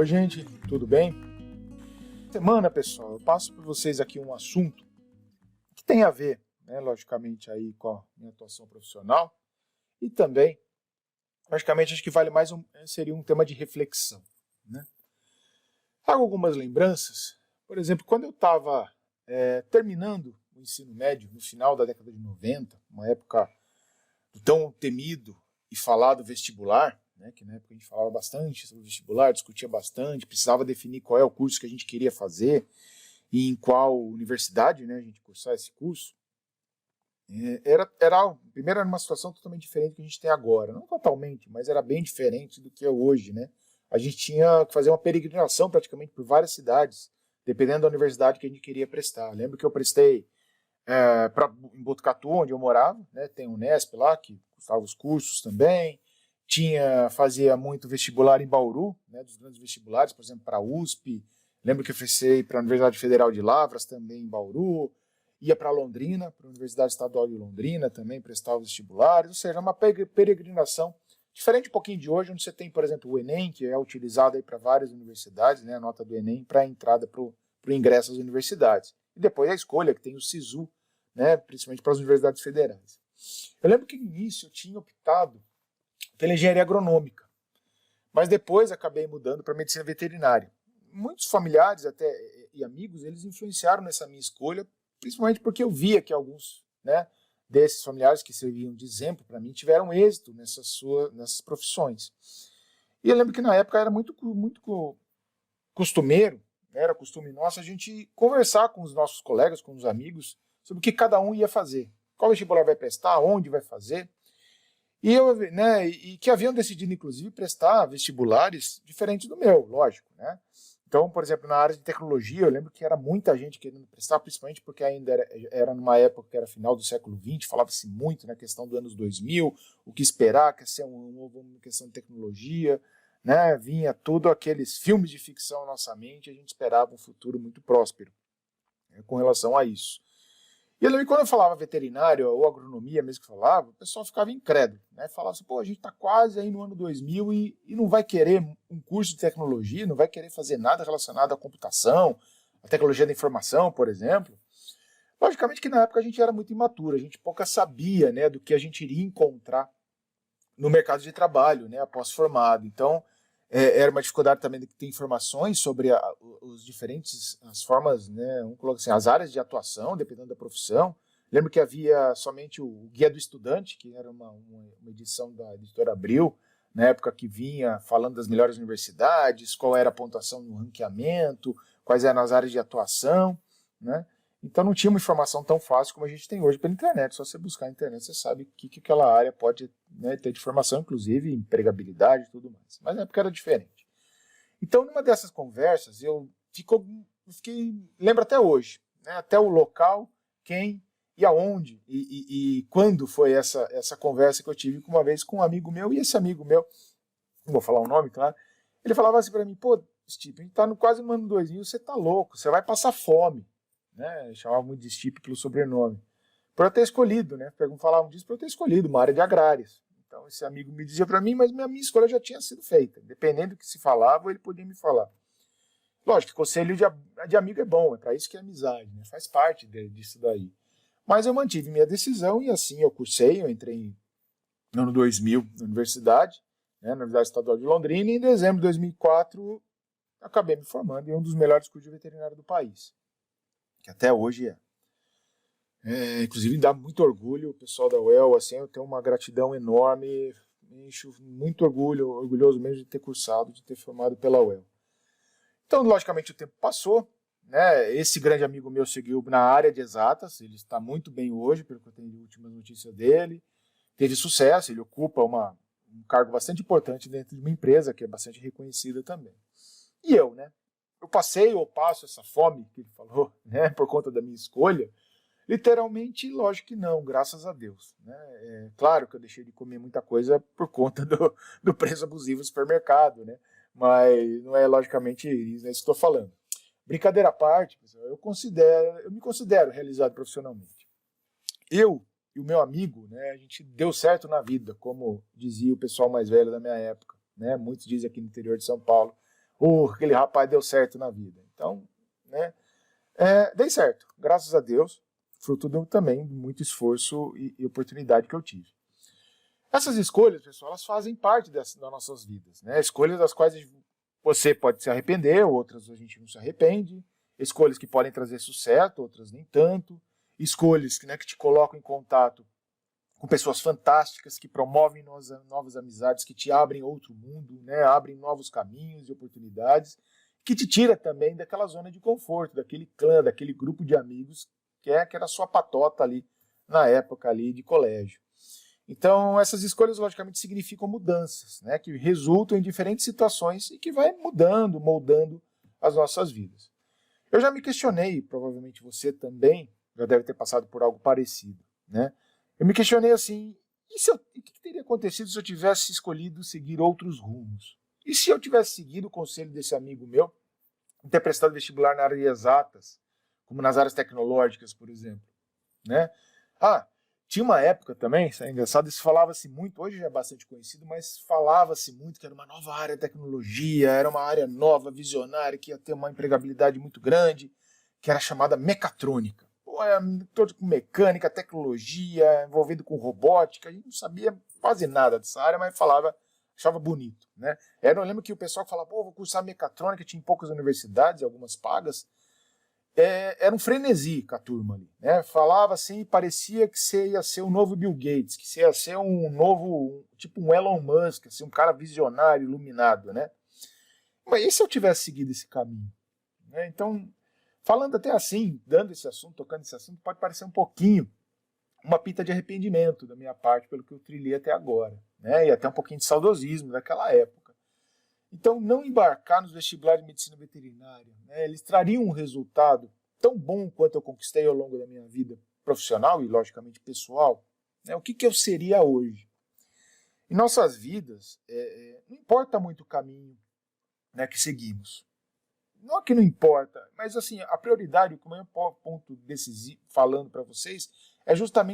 gente, tudo bem? Semana, pessoal, eu passo por vocês aqui um assunto que tem a ver, né, logicamente, aí com a minha atuação profissional e também, logicamente, acho que vale mais seria um tema de reflexão, né? Trago algumas lembranças, por exemplo, quando eu estava terminando o ensino médio, no final da década de 90, uma época do tão temido e falado vestibular, né, que na época a gente falava bastante sobre vestibular, discutia bastante, precisava definir qual é o curso que a gente queria fazer e em qual universidade, né, a gente cursar esse curso. Primeiro, era uma situação totalmente diferente do que a gente tem agora, não totalmente, mas era bem diferente do que é hoje, né? A gente tinha que fazer uma peregrinação praticamente por várias cidades, dependendo da universidade que a gente queria prestar. Lembro que eu prestei em Botucatu, onde eu morava, né? Tem o Unesp lá, que custava os cursos também. Fazia muito vestibular em Bauru, né, dos grandes vestibulares, por exemplo, para a USP. Lembro que eu prestei para a Universidade Federal de Lavras, também em Bauru. Ia para Londrina, para a Universidade Estadual de Londrina, também prestava vestibulares. Ou seja, uma peregrinação diferente um pouquinho de hoje, onde você tem, por exemplo, o Enem, que é utilizado para várias universidades, né, a nota do Enem para a entrada para o ingresso às universidades. E depois a escolha, que tem o SISU, né, principalmente para as universidades federais. Eu lembro que no início eu tinha optado pela engenharia agronômica, mas depois acabei mudando para medicina veterinária. Muitos familiares e amigos, eles influenciaram nessa minha escolha, principalmente porque eu via que alguns, né, desses familiares que serviam de exemplo para mim tiveram êxito nessas profissões. E eu lembro que na época era muito costumeiro, né, era costume nosso a gente conversar com os nossos colegas, com os amigos, sobre o que cada um ia fazer, qual vestibular vai prestar, onde vai fazer. E que haviam decidido, inclusive, prestar vestibulares diferentes do meu, lógico, né? Então, por exemplo, na área de tecnologia, eu lembro que era muita gente querendo prestar, principalmente porque ainda era numa época que era final do século XX, falava-se muito na questão dos anos 2000, o que esperar, que ia ser uma questão de tecnologia, né? Vinha tudo aqueles filmes de ficção na nossa mente, a gente esperava um futuro muito próspero, né, com relação a isso. E eu lembro que quando eu falava veterinário ou agronomia mesmo que falava, o pessoal ficava incrédulo, né? Falava assim, pô, a gente está quase aí no ano 2000 e não vai querer um curso de tecnologia, não vai querer fazer nada relacionado à computação, à tecnologia da informação, por exemplo. Logicamente que na época a gente era muito imaturo, a gente pouca sabia, né, do que a gente iria encontrar no mercado de trabalho, né, após formado. Então, era uma dificuldade também de ter informações sobre as formas, né, vamos colocar assim, as áreas de atuação, dependendo da profissão. Lembro que havia somente o Guia do Estudante, que era uma edição da editora Abril, na época que vinha falando das melhores universidades, qual era a pontuação no ranqueamento, quais eram as áreas de atuação, né? Então não tinha uma informação tão fácil como a gente tem hoje pela internet. Só você buscar na internet, você sabe o que aquela área pode, né, ter de formação, inclusive empregabilidade e tudo mais. Mas na época era diferente. Então, numa dessas conversas, lembro até hoje, né, até o local, quem e aonde e quando foi essa conversa que eu tive uma vez com um amigo meu, e esse amigo meu, não vou falar o nome, claro, ele falava assim para mim, pô, Stipe, a gente tá quase no ano 2000, você tá louco, você vai passar fome. Né, chamava muito de Stipe pelo sobrenome, por eu ter escolhido, né, falavam disso por eu ter escolhido uma área de agrárias. Então esse amigo me dizia para mim, mas minha escolha já tinha sido feita, dependendo do que se falava, ele podia me falar. Lógico que conselho de amigo é bom, é para isso que é amizade, né, faz parte disso daí. Mas eu mantive minha decisão e assim eu cursei, eu entrei no ano 2000 na universidade, né, na Universidade Estadual de Londrina, e em dezembro de 2004 acabei me formando em um dos melhores cursos de veterinário do país, que até hoje inclusive dá muito orgulho, o pessoal da UEL, assim, eu tenho uma gratidão enorme, me encho muito orgulhoso mesmo de ter cursado, de ter formado pela UEL. Então, logicamente, o tempo passou, né? Esse grande amigo meu seguiu na área de exatas, ele está muito bem hoje, pelo que eu tenho de últimas notícias dele, teve sucesso, ele ocupa um cargo bastante importante dentro de uma empresa que é bastante reconhecida também. E eu, né? Eu passo essa fome que ele falou, né, por conta da minha escolha. Literalmente, lógico que não, graças a Deus. Né? É claro que eu deixei de comer muita coisa por conta do preço abusivo do supermercado, né? Mas não é logicamente isso que estou falando. Brincadeira à parte, pessoal, eu me considero realizado profissionalmente. Eu e o meu amigo, né, a gente deu certo na vida, como dizia o pessoal mais velho da minha época. Né? Muitos dizem aqui no interior de São Paulo, aquele rapaz deu certo na vida. Então, né, dei certo, graças a Deus, fruto também de muito esforço e oportunidade que eu tive. Essas escolhas, pessoal, elas fazem parte das nossas vidas, né? Escolhas das quais você pode se arrepender, outras a gente não se arrepende, escolhas que podem trazer sucesso, outras nem tanto, escolhas que te colocam em contato com pessoas fantásticas, que promovem novas amizades, que te abrem outro mundo, né? Abrem novos caminhos e oportunidades, que te tira também daquela zona de conforto, daquele clã, daquele grupo de amigos que era a sua patota ali na época ali de colégio. Então, essas escolhas, logicamente, significam mudanças, né, que resultam em diferentes situações e que vai mudando, moldando as nossas vidas. Eu já me questionei, provavelmente você também já deve ter passado por algo parecido, né? Eu me questionei assim, o que teria acontecido se eu tivesse escolhido seguir outros rumos? E se eu tivesse seguido o conselho desse amigo meu, e ter prestado vestibular na área de exatas, como nas áreas tecnológicas, por exemplo, né? Tinha uma época também, isso é engraçado, isso falava-se muito, hoje já é bastante conhecido, mas falava-se muito que era uma nova área de tecnologia, era uma área nova, visionária, que ia ter uma empregabilidade muito grande, que era chamada mecatrônica. Todo com mecânica, tecnologia, envolvido com robótica, a gente não sabia quase nada dessa área, mas achava bonito, né? Eu lembro que o pessoal falava, vou cursar mecatrônica, tinha em poucas universidades, algumas pagas, era um frenesi com a turma ali, né? Falava assim, parecia que você ia ser o novo Bill Gates, que você ia ser um novo, tipo um Elon Musk, assim, um cara visionário, iluminado, né? Mas e se eu tivesse seguido esse caminho? Né? Então, falando até assim, tocando esse assunto, pode parecer um pouquinho uma pinta de arrependimento da minha parte pelo que eu trilhei até agora, né? E até um pouquinho de saudosismo daquela época. Então, não embarcar nos vestibulares de medicina veterinária, né? Eles trariam um resultado tão bom quanto eu conquistei ao longo da minha vida profissional e, logicamente, pessoal. Né? O que eu seria hoje? Em nossas vidas, não importa muito o caminho, né, que seguimos. Não é que não importa, mas assim, a prioridade, o maior ponto decisivo, falando para vocês,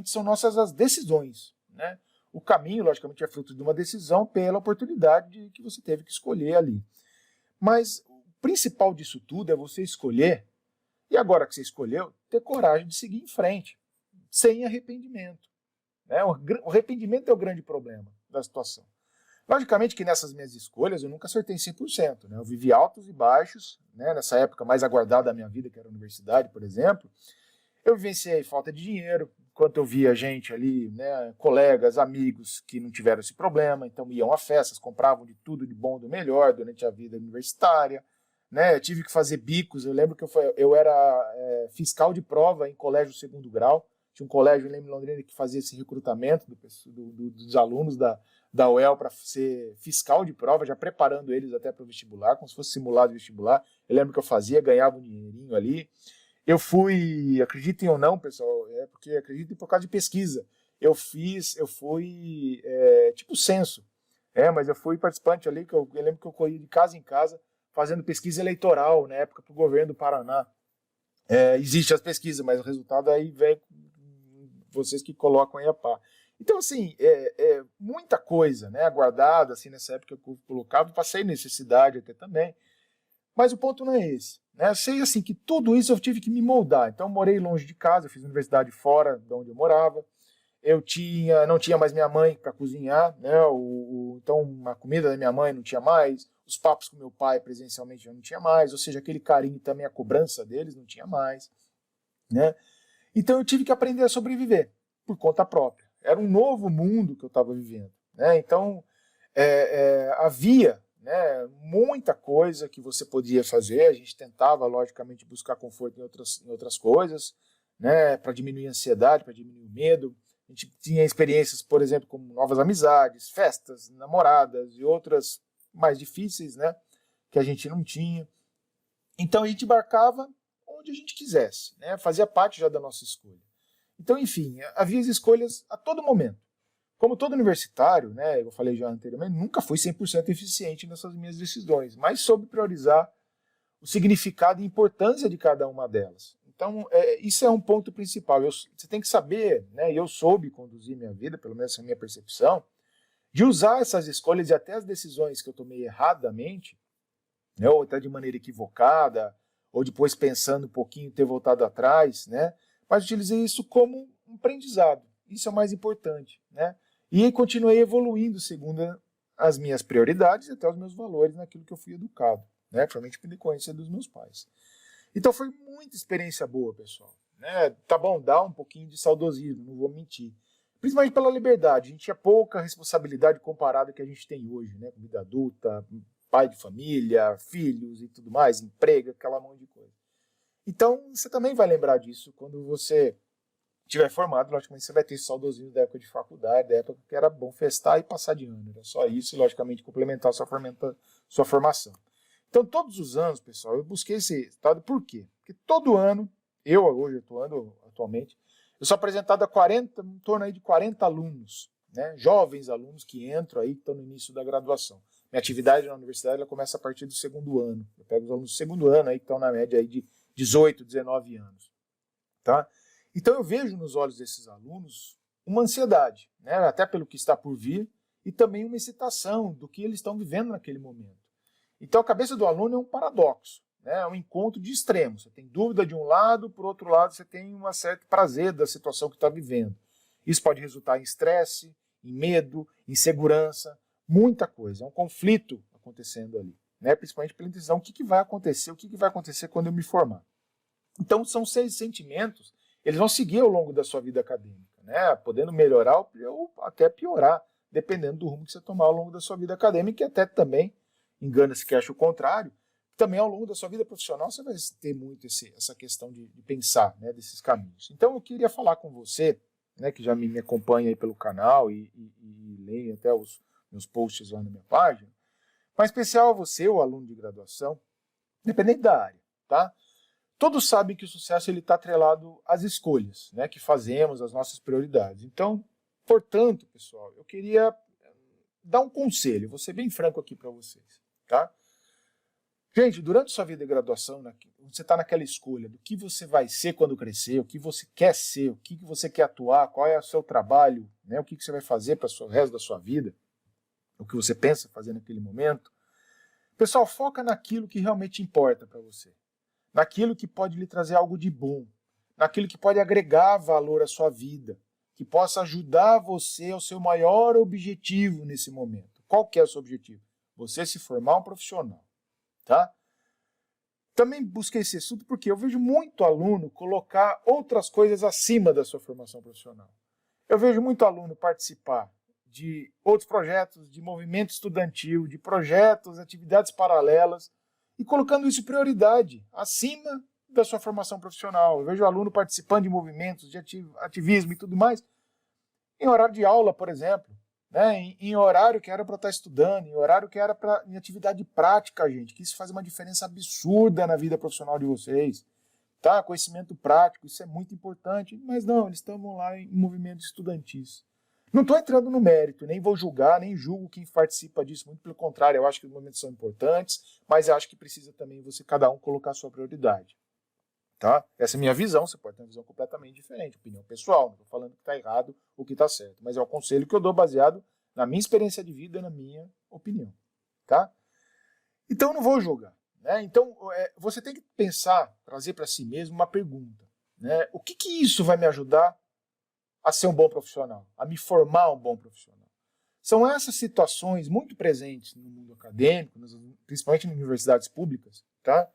são nossas as decisões, né? O caminho, logicamente, é fruto de uma decisão pela oportunidade que você teve que escolher ali. Mas o principal disso tudo é você escolher, e agora que você escolheu, ter coragem de seguir em frente, sem arrependimento. Né? O arrependimento é o grande problema da situação. Logicamente que nessas minhas escolhas eu nunca acertei 100%. Né? Eu vivi altos e baixos, né? Nessa época mais aguardada da minha vida, que era a universidade, por exemplo. Eu vivenciei falta de dinheiro, enquanto eu via gente ali, né, colegas, amigos que não tiveram esse problema, então iam a festas, compravam de tudo de bom, do melhor durante a vida universitária. Né, eu tive que fazer bicos, eu lembro que eu era fiscal de prova em colégio segundo grau, tinha um colégio em Londrina que fazia esse recrutamento dos alunos da UEL para ser fiscal de prova, já preparando eles até para o vestibular, como se fosse simulado de vestibular. Eu lembro que eu fazia, ganhava um dinheirinho ali. Eu fui, acreditem ou não, pessoal, porque acreditem por causa de pesquisa. Eu fui tipo censo, mas eu fui participante ali, eu lembro que eu corri de casa em casa, fazendo pesquisa eleitoral, na época, para o governo do Paraná. Existe as pesquisas, mas o resultado aí vem vocês que colocam aí a par. Então, assim, muita coisa, né, aguardada, assim, nessa época que eu colocava, passei necessidade até também, mas o ponto não é esse. Né? Eu sei, assim, que tudo isso eu tive que me moldar. Então, eu morei longe de casa, eu fiz universidade fora de onde eu morava, não tinha mais minha mãe para cozinhar, né? Então a comida da minha mãe não tinha mais, os papos com meu pai presencialmente já não tinha mais, ou seja, aquele carinho também, a cobrança deles não tinha mais, né? Então eu tive que aprender a sobreviver por conta própria. Era um novo mundo que eu estava vivendo, né? Então havia, né, muita coisa que você podia fazer. A gente tentava, logicamente, buscar conforto em outras coisas, né, para diminuir a ansiedade, para diminuir o medo. A gente tinha experiências, por exemplo, como novas amizades, festas, namoradas e outras mais difíceis, né, que a gente não tinha. Então a gente embarcava onde a gente quisesse, né, fazia parte já da nossa escolha. Então, enfim, havia as escolhas a todo momento. Como todo universitário, né, eu falei já anteriormente, nunca fui 100% eficiente nessas minhas decisões, mas soube priorizar o significado e importância de cada uma delas. Então, isso é um ponto principal. Você tem que saber, né, e eu soube conduzir minha vida, pelo menos essa é a minha percepção, de usar essas escolhas e até as decisões que eu tomei erradamente né? Ou até de maneira equivocada, ou depois pensando um pouquinho, ter voltado atrás, né? Mas utilizei isso como um aprendizado. Isso é o mais importante, né? E continuei evoluindo segundo as minhas prioridades e até os meus valores naquilo que eu fui educado, né? Principalmente pela influência dos meus pais. Então foi muita experiência boa, pessoal, né? Tá bom, dá um pouquinho de saudosismo, não vou mentir. Principalmente pela liberdade. A gente tinha pouca responsabilidade comparada ao que a gente tem hoje, né? Vida adulta, pai de família, filhos e tudo mais, emprego, aquela mão de coisa. Então, você também vai lembrar disso quando você estiver formado. Logicamente, você vai ter esse saudosismo da época de faculdade, da época que era bom festar e passar de ano. Era só isso e, logicamente, complementar a sua formação. Então, todos os anos, pessoal, eu busquei esse resultado. Por quê? Porque todo ano, hoje atuando atualmente, eu sou apresentado a 40, em torno aí de 40 alunos, né? Jovens alunos que entram aí, que estão no início da graduação. Minha atividade na universidade ela começa a partir do segundo ano. Eu pego os alunos do segundo ano aí, que estão na média aí de 18, 19 anos. Tá? Então eu vejo nos olhos desses alunos uma ansiedade, né? Até pelo que está por vir, e também uma excitação do que eles estão vivendo naquele momento. Então a cabeça do aluno é um paradoxo, né? É um encontro de extremos. Você tem dúvida de um lado, por outro lado você tem um certo prazer da situação que está vivendo. Isso pode resultar em estresse, em medo, insegurança, muita coisa. É um conflito acontecendo ali, né? Principalmente pela intenção, o que vai acontecer, o que vai acontecer quando eu me formar. Então são 6 sentimentos, eles vão seguir ao longo da sua vida acadêmica, né? Podendo melhorar ou até piorar, dependendo do rumo que você tomar ao longo da sua vida acadêmica, e até também, engana-se que acha o contrário, também ao longo da sua vida profissional você vai ter muito essa questão de pensar, né, desses caminhos. Então eu queria falar com você, né, que já me acompanha aí pelo canal e lê até os meus posts lá na minha página, mas especial a você, o aluno de graduação, independente da área, tá? Todos sabem que o sucesso está atrelado às escolhas, né, que fazemos, às nossas prioridades. Então, portanto, pessoal, eu queria dar um conselho, vou ser bem franco aqui para vocês. Tá? Gente, durante sua vida de graduação, você está naquela escolha do que você vai ser quando crescer, o que você quer ser, o que você quer atuar, qual é o seu trabalho, né, o que você vai fazer para o resto da sua vida, o que você pensa fazer naquele momento. Pessoal, foca naquilo que realmente importa para você. Naquilo que pode lhe trazer algo de bom, naquilo que pode agregar valor à sua vida, que possa ajudar você ao seu maior objetivo nesse momento. Qual que é o seu objetivo? Você se formar um profissional, tá? Também busquei esse assunto porque eu vejo muito aluno colocar outras coisas acima da sua formação profissional. Eu vejo muito aluno participar de outros projetos, de movimento estudantil, de projetos, atividades paralelas, e colocando isso prioridade, acima da sua formação profissional. Eu vejo o aluno participando de movimentos, de ativismo e tudo mais, em horário de aula, por exemplo, né? Em horário que era para estar estudando, em horário que era em atividade prática, gente, que isso faz uma diferença absurda na vida profissional de vocês. Tá? Conhecimento prático, isso é muito importante, mas não, eles estavam lá em movimentos estudantis. Não estou entrando no mérito, nem vou julgar, nem julgo quem participa disso, muito pelo contrário, eu acho que os momentos são importantes, mas eu acho que precisa também você, cada um, colocar a sua prioridade. Tá? Essa é a minha visão, você pode ter uma visão completamente diferente, opinião pessoal, não estou falando que está errado ou que está certo, mas é o conselho que eu dou baseado na minha experiência de vida e na minha opinião. Tá? Então eu não vou julgar. Né? Então você tem que pensar, trazer para si mesmo uma pergunta. Né? O que isso vai me ajudar a ser um bom profissional, a me formar um bom profissional? São essas situações muito presentes no mundo acadêmico, principalmente em universidades públicas, tá?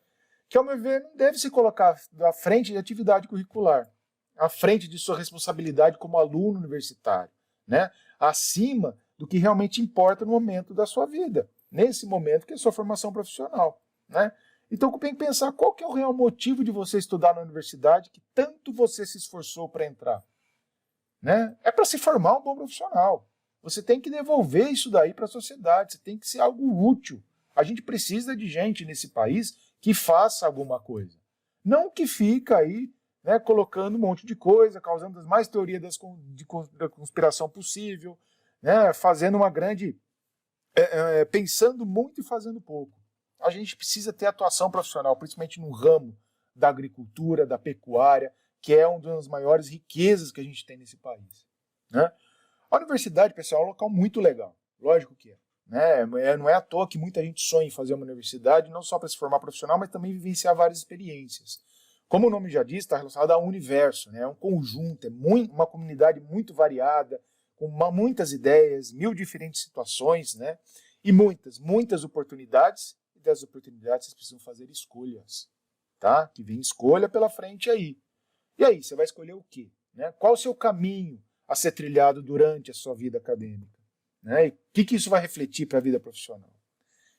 Que, ao meu ver, não deve se colocar à frente de atividade curricular, à frente de sua responsabilidade como aluno universitário, né? Acima do que realmente importa no momento da sua vida, nesse momento que é a sua formação profissional, né? Então, tem que pensar qual que é o real motivo de você estudar na universidade que tanto você se esforçou para entrar. Né? É para se formar um bom profissional. Você tem que devolver isso daí para a sociedade, você tem que ser algo útil. A gente precisa de gente nesse país que faça alguma coisa. Não que fica aí, né, colocando um monte de coisa, causando as mais teorias da conspiração possível, né, fazendo uma grande... pensando muito e fazendo pouco. A gente precisa ter atuação profissional, principalmente no ramo da agricultura, da pecuária, que é uma das maiores riquezas que a gente tem nesse país. Né? A universidade, pessoal, é um local muito legal. Lógico que é. né? Não é à toa que muita gente sonha em fazer uma universidade, não só para se formar profissional, mas também vivenciar várias experiências. Como o nome já diz, está relacionado ao universo, né? É um conjunto, é uma comunidade muito variada, com muitas ideias, 1000 diferentes situações, né? E muitas oportunidades, e das oportunidades vocês precisam fazer escolhas, tá? Que vem escolha pela frente aí. E aí, você vai escolher o quê? Né? Qual o seu caminho a ser trilhado durante a sua vida acadêmica? Né? E o que isso vai refletir para a vida profissional?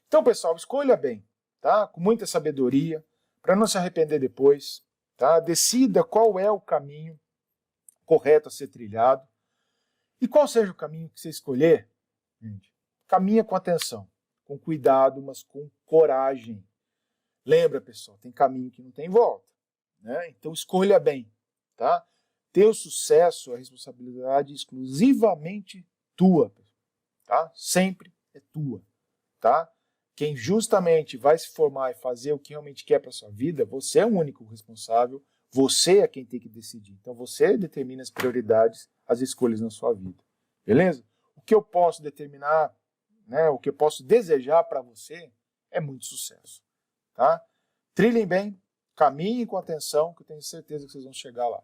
Então, pessoal, escolha bem, tá? Com muita sabedoria, para não se arrepender depois, tá? Decida qual é o caminho correto a ser trilhado. E qual seja o caminho que você escolher, gente, caminha com atenção, com cuidado, mas com coragem. Lembra, pessoal, tem caminho que não tem volta, né? Então escolha bem, tá? Teu sucesso é responsabilidade exclusivamente tua, tá? Sempre é tua, tá? Quem justamente vai se formar e fazer o que realmente quer para sua vida, você é o único responsável, você é quem tem que decidir. Então você determina as prioridades, as escolhas na sua vida, beleza? O que eu posso determinar, né, o que eu posso desejar para você é muito sucesso, tá? Trilhem bem, caminhem com atenção, que eu tenho certeza que vocês vão chegar lá,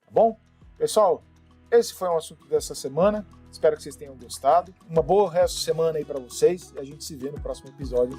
tá bom? Pessoal, esse foi o assunto dessa semana. Espero que vocês tenham gostado. Uma boa resto de semana aí para vocês e a gente se vê no próximo episódio.